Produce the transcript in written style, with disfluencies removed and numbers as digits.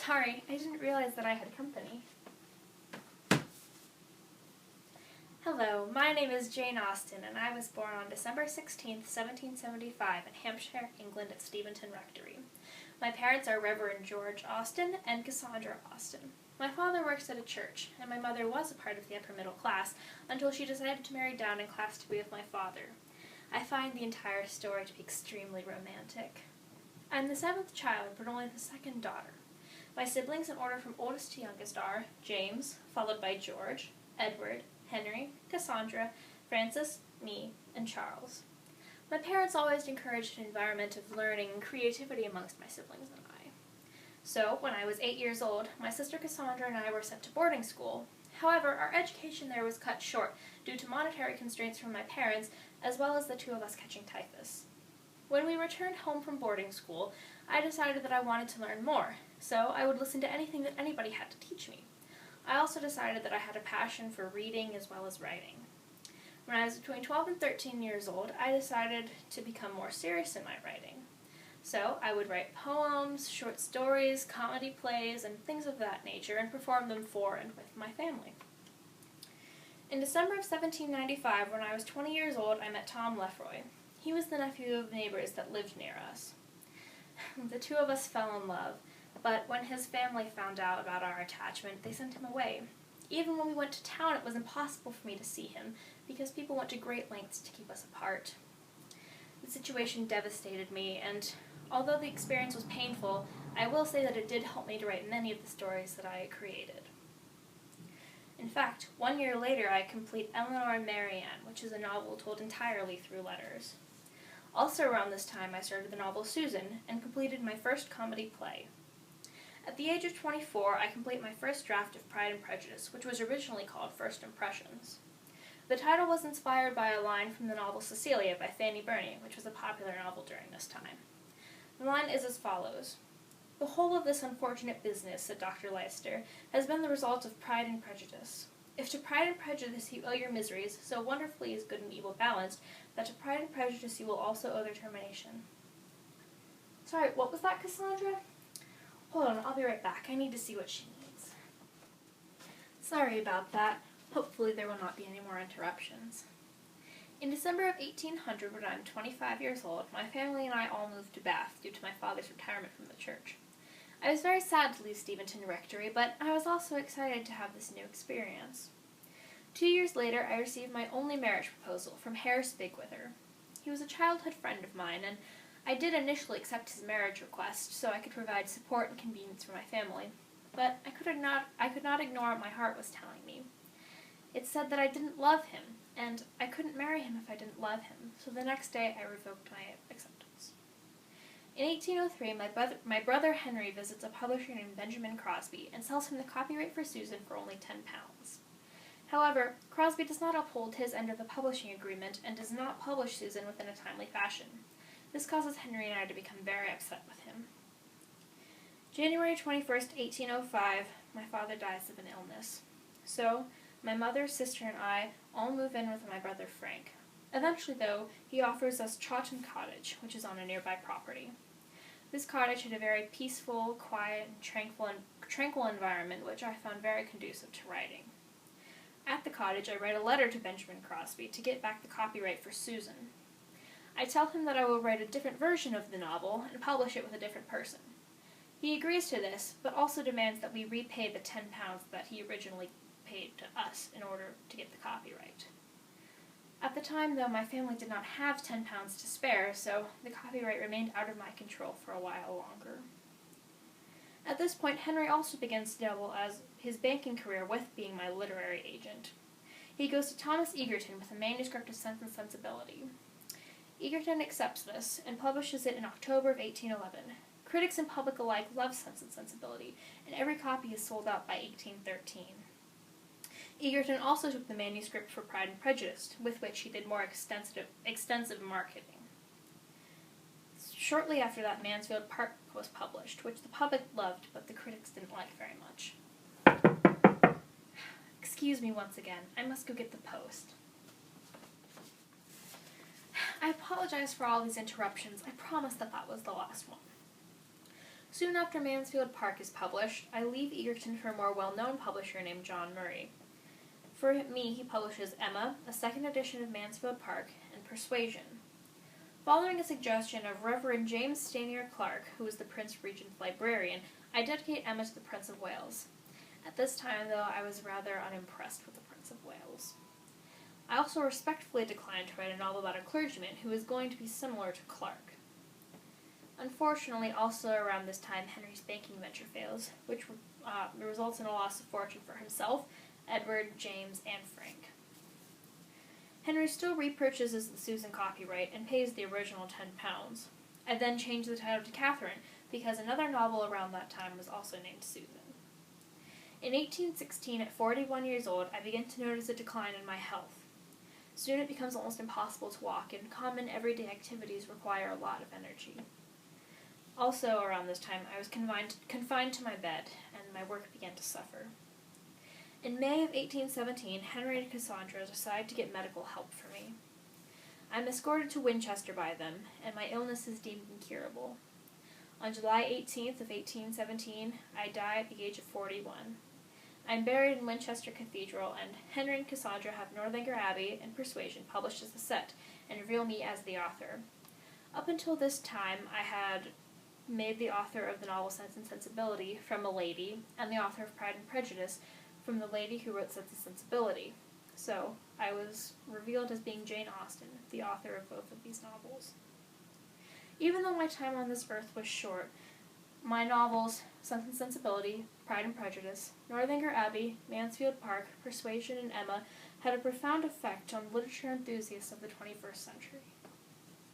Sorry, I didn't realize that I had company. Hello, my name is Jane Austen, and I was born on December 16th, 1775 in Hampshire, England at Steventon Rectory. My parents are Reverend George Austen and Cassandra Austen. My father works at a church, and my mother was a part of the upper middle class until she decided to marry down in class to be with my father. I find the entire story to be extremely romantic. I'm the seventh child, but only the second daughter. My siblings in order from oldest to youngest are James, followed by George, Edward, Henry, Cassandra, Francis, me, and Charles. My parents always encouraged an environment of learning and creativity amongst my siblings and I. So, when I was 8 years old, my sister Cassandra and I were sent to boarding school. However, our education there was cut short due to monetary constraints from my parents, as well as the two of us catching typhus. When we returned home from boarding school, I decided that I wanted to learn more, so I would listen to anything that anybody had to teach me. I also decided that I had a passion for reading as well as writing. When I was between 12 and 13 years old, I decided to become more serious in my writing. So I would write poems, short stories, comedy plays, and things of that nature, and perform them for and with my family. In December of 1795, when I was 20 years old, I met Tom Lefroy. He was the nephew of neighbors that lived near us. The two of us fell in love, but when his family found out about our attachment, they sent him away. Even when we went to town, it was impossible for me to see him, because people went to great lengths to keep us apart. The situation devastated me, and although the experience was painful, I will say that it did help me to write many of the stories that I created. In fact, 1 year later I complete Eleanor and Marianne, which is a novel told entirely through letters. Also around this time I started the novel Susan, and completed my first comedy play. At the age of 24, I complete my first draft of Pride and Prejudice, which was originally called First Impressions. The title was inspired by a line from the novel Cecilia by Fanny Burney, which was a popular novel during this time. The line is as follows: "The whole of this unfortunate business," said Dr. Leicester, "has been the result of Pride and Prejudice. If to Pride and Prejudice you owe your miseries, so wonderfully is good and evil balanced, that to Pride and Prejudice you will also owe their termination." Sorry, what was that, Cassandra? Hold on, I'll be right back. I need to see what she needs. Sorry about that. Hopefully there will not be any more interruptions. In December of 1800, when I'm 25 years old, my family and I all moved to Bath due to my father's retirement from the church. I was very sad to leave Steventon Rectory, but I was also excited to have this new experience. 2 years later, I received my only marriage proposal from Harris Bigwither. He was a childhood friend of mine, and I did initially accept his marriage request so I could provide support and convenience for my family, but I could not ignore what my heart was telling me. It said that I didn't love him, and I couldn't marry him if I didn't love him, so the next day I revoked my acceptance. In 1803, my brother Henry visits a publisher named Benjamin Crosby and sells him the copyright for Susan for only £10. However, Crosby does not uphold his end of the publishing agreement and does not publish Susan within a timely fashion. This causes Henry and I to become very upset with him. January 21st, 1805, my father dies of an illness. So, my mother, sister, and I all move in with my brother Frank. Eventually, though, he offers us Chawton Cottage, which is on a nearby property. This cottage had a very peaceful, quiet, and tranquil environment, which I found very conducive to writing. At the cottage, I write a letter to Benjamin Crosby to get back the copyright for Susan. I tell him that I will write a different version of the novel and publish it with a different person. He agrees to this, but also demands that we repay the £10 that he originally paid to us in order to get the copyright. At the time, though, my family did not have £10 to spare, so the copyright remained out of my control for a while longer. At this point, Henry also begins to double as his banking career with being my literary agent. He goes to Thomas Egerton with a manuscript of Sense and Sensibility. Egerton accepts this and publishes it in October of 1811. Critics and public alike love Sense and Sensibility, and every copy is sold out by 1813. Egerton also took the manuscript for Pride and Prejudice, with which he did more extensive marketing. Shortly after that, Mansfield Park was published, which the public loved, but the critics didn't like very much. Excuse me once again, I must go get the post. I apologize for all these interruptions. I promise that was the last one. Soon after Mansfield Park is published, I leave Egerton for a more well-known publisher named John Murray. For me, he publishes Emma, a second edition of Mansfield Park, and Persuasion. Following a suggestion of Reverend James Stanier Clark, who was the Prince Regent's librarian, I dedicate Emma to the Prince of Wales. At this time, though, I was rather unimpressed with the Prince of Wales. I also respectfully declined to write a novel about a clergyman who was going to be similar to Clark. Unfortunately, also around this time, Henry's banking venture fails, which results in a loss of fortune for himself, Edward, James, and Frank. Henry still repurchases the Susan copyright and pays the original £10. I then changed the title to Catherine because another novel around that time was also named Susan. In 1816, at 41 years old, I begin to notice a decline in my health. Soon it becomes almost impossible to walk, and common everyday activities require a lot of energy. Also around this time, I was confined to my bed, and my work began to suffer. In May of 1817, Henry and Cassandra decide to get medical help for me. I am escorted to Winchester by them, and my illness is deemed incurable. On July 18th of 1817, I die at the age of 41. I am buried in Winchester Cathedral, and Henry and Cassandra have Northanger Abbey and Persuasion published as a set, and reveal me as the author. Up until this time, I had made the author of the novel Sense and Sensibility from a lady, and the author of Pride and Prejudice from the lady who wrote Sense and Sensibility. So, I was revealed as being Jane Austen, the author of both of these novels. Even though my time on this earth was short, my novels, Sense and Sensibility, Pride and Prejudice, Northanger Abbey, Mansfield Park, Persuasion, and Emma had a profound effect on literature enthusiasts of the 21st century.